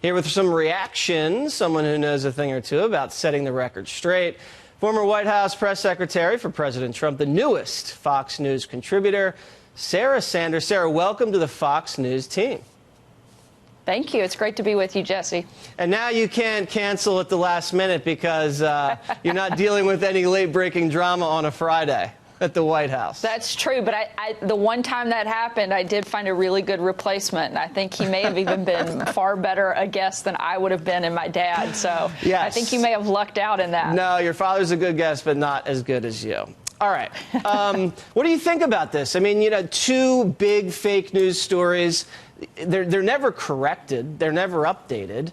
Here with some reaction, someone who knows a thing or two about setting the record straight. Former White House press secretary for President Trump, the newest Fox News contributor, Sarah Sanders. Sarah, welcome to the Fox News team. Thank you. It's great to be with you, Jesse. And now you can't cancel at the last minute because you're not dealing with any late-breaking drama on a Friday at the White House. That's true, but the one time that happened, I did find a really good replacement, and I think he may have even been far better a guest than I would have been and my dad, so yes. I think you may have lucked out in that. No, your father's a good guest, but not as good as you. All right. What do you think about this? I mean, you know, two big fake news stories. They're never corrected. They're never updated.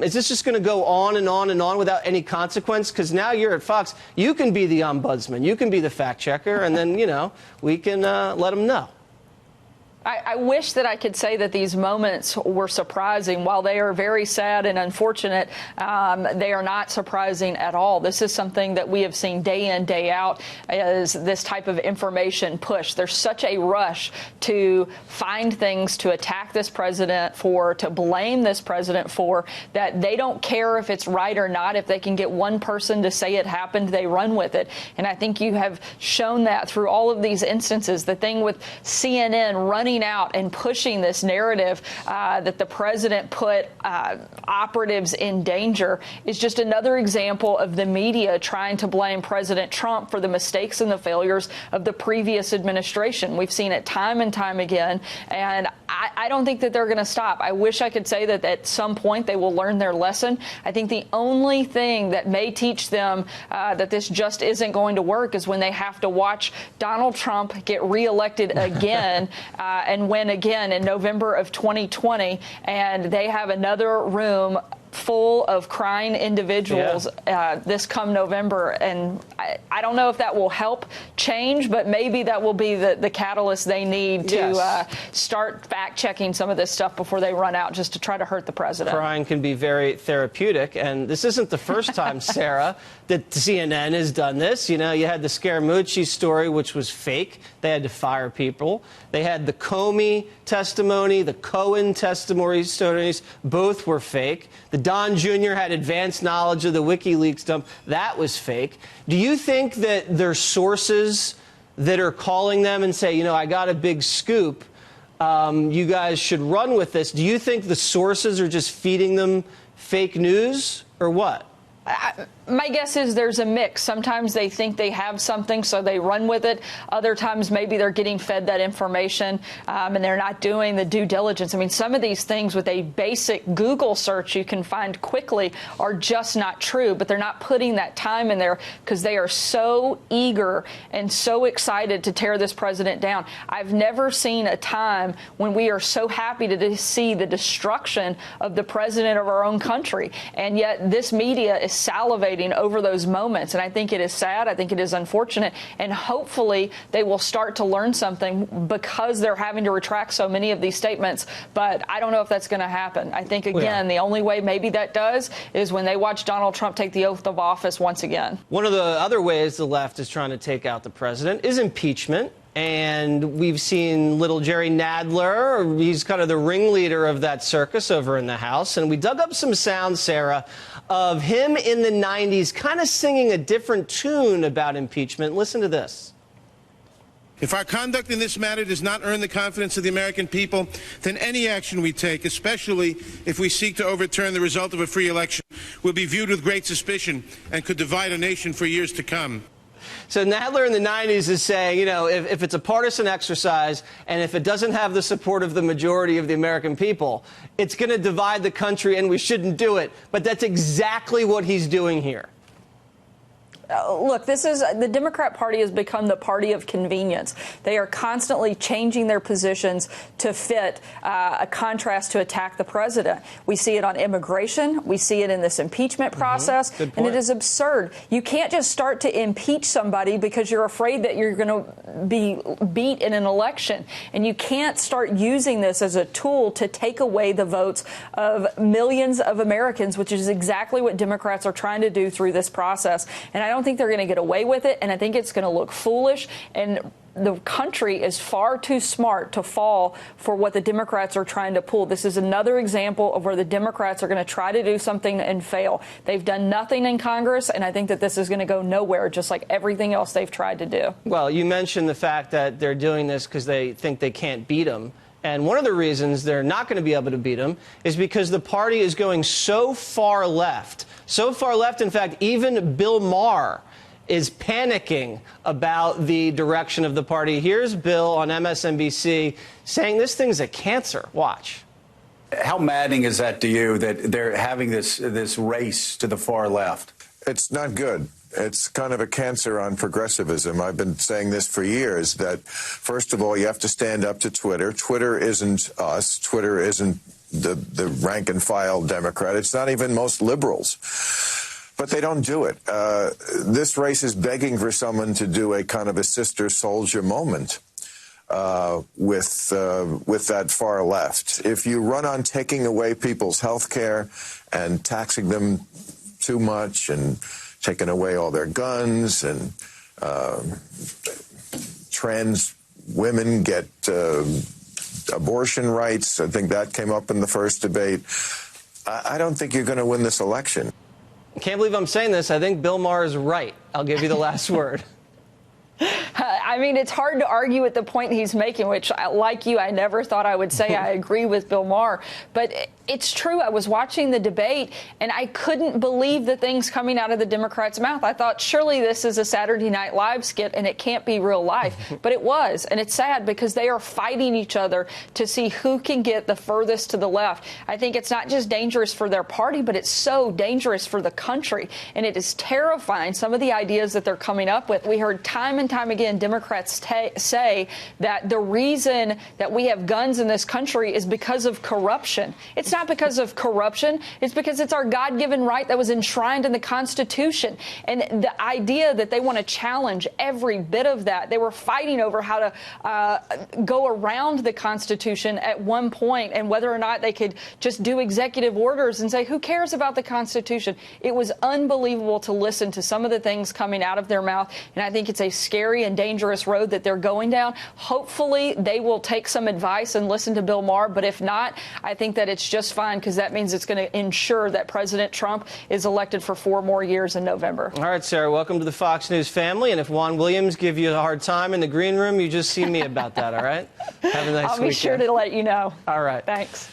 Is this just going to go on and on and on without any consequence? Because now you're at Fox. You can be the ombudsman. You can be the fact checker. And then, you know, we can let them know. I wish that I could say that these moments were surprising. While they are very sad and unfortunate, they are not surprising at all. This is something that we have seen day in, day out, is this type of information push. There's such a rush to find things to attack this president for, to blame this president for, that they don't care if it's right or not. If they can get one person to say it happened, they run with it. And I think you have shown that through all of these instances. The thing with CNN running out and pushing this narrative that the president put operatives in danger is just another example of the media trying to blame President Trump for the mistakes and the failures of the previous administration. We've seen it time and time again, and I don't think that they're going to stop. I wish I could say that at some point they will learn their lesson. I think the only thing that may teach them that this just isn't going to work is when they have to watch Donald Trump get reelected again and win again in November of 2020, and they have another room full of crying individuals this come November. And I don't know if that will help change, but maybe that will be the catalyst they need to start fact-checking some of this stuff before they run out just to try to hurt the president. Crying can be very therapeutic, and this isn't the first time, Sarah, that CNN has done this. You know, you had the Scaramucci story, which was fake. They had to fire people. They had the Comey testimony, the Cohen testimonies, both were fake. The Don Jr. had advanced knowledge of the WikiLeaks dump. That was fake. Do you think that there's sources that are calling them and say, you know, I got a big scoop, you guys should run with this? Do you think the sources are just feeding them fake news, or what? My guess is there's a mix. Sometimes they think they have something, so they run with it. Other times, maybe they're getting fed that information and they're not doing the due diligence. I mean, some of these things with a basic Google search you can find quickly are just not true, but they're not putting that time in there because they are so eager and so excited to tear this president down. I've never seen a time when we are so happy to see the destruction of the president of our own country, and yet this media is salivating over those moments. And I think it is sad. I think it is unfortunate. And hopefully they will start to learn something because they're having to retract so many of these statements. But I don't know if that's going to happen. I think, again, the only way maybe that does is when they watch Donald Trump take the oath of office once again. One of the other ways the left is trying to take out the president is impeachment. And we've seen little Jerry Nadler. He's kind of the ringleader of that circus over in the House. And we dug up some sound, Sarah, of him in the 90s kind of singing a different tune about impeachment. Listen to this. If our conduct in this matter does not earn the confidence of the American people, then any action we take, especially if we seek to overturn the result of a free election, will be viewed with great suspicion and could divide a nation for years to come. So Nadler in the 90s is saying, you know, if it's a partisan exercise and if it doesn't have the support of the majority of the American people, it's going to divide the country and we shouldn't do it. But that's exactly what he's doing here. Look, the Democrat Party has become the party of convenience. They are constantly changing their positions to fit a contrast to attack the president. We see it on immigration. We see it in this impeachment process. And it is absurd. You can't just start to impeach somebody because you're afraid that you're going to be beat in an election. And you can't start using this as a tool to take away the votes of millions of Americans, which is exactly what Democrats are trying to do through this process. And I don't think they're going to get away with it, and I think it's going to look foolish. And the country is far too smart to fall for what the Democrats are trying to pull. This is another example of where the Democrats are going to try to do something and fail. They've done nothing in Congress, and I think that this is going to go nowhere, just like everything else they've tried to do. Well, you mentioned the fact that they're doing this because they think they can't beat them. And one of the reasons they're not going to be able to beat them is because the party is going so far left. So far left, in fact, even Bill Maher is panicking about the direction of the party. Here's Bill on MSNBC saying this thing's a cancer. Watch. How maddening is that to you that they're having this race to the far left? It's not good. It's kind of a cancer on progressivism. I've been saying this for years, that first of all, you have to stand up to Twitter. Twitter isn't us. Twitter isn't the rank and file Democrat. It's not even most liberals. But they don't do it. This race is begging for someone to do a kind of a sister soldier moment with that far left. If you run on taking away people's health care and taxing them too much and taking away all their guns, and trans women get abortion rights. I think that came up in the first debate. I don't think you're going to win this election. I can't believe I'm saying this. I think Bill Maher is right. I'll give you the last word. I mean, it's hard to argue at the point he's making, which, like you, I never thought I would say I agree with Bill Maher. But it's true. I was watching the debate, and I couldn't believe the things coming out of the Democrats' mouth. I thought, surely this is a Saturday Night Live skit, and it can't be real life. But it was, and it's sad because they are fighting each other to see who can get the furthest to the left. I think it's not just dangerous for their party, but it's so dangerous for the country, and it is terrifying, some of the ideas that they're coming up with. We heard time and time again Democrats say that the reason that we have guns in this country is because of corruption. It's not because of corruption. It's because it's our God-given right that was enshrined in the Constitution. And the idea that they want to challenge every bit of that, they were fighting over how to go around the Constitution at one point and whether or not they could just do executive orders and say, who cares about the Constitution? It was unbelievable to listen to some of the things coming out of their mouth. And I think it's a scary and dangerous road that they're going down. Hopefully they will take some advice and listen to Bill Maher, but if not, I think that it's just fine because that means it's going to ensure that President Trump is elected for 4 more years in November. All right, Sarah, welcome to the Fox News family, and if Juan Williams gives you a hard time in the green room, you just see me about that, all right? Have a nice weekend. I'll be sure to let you know. All right. Thanks.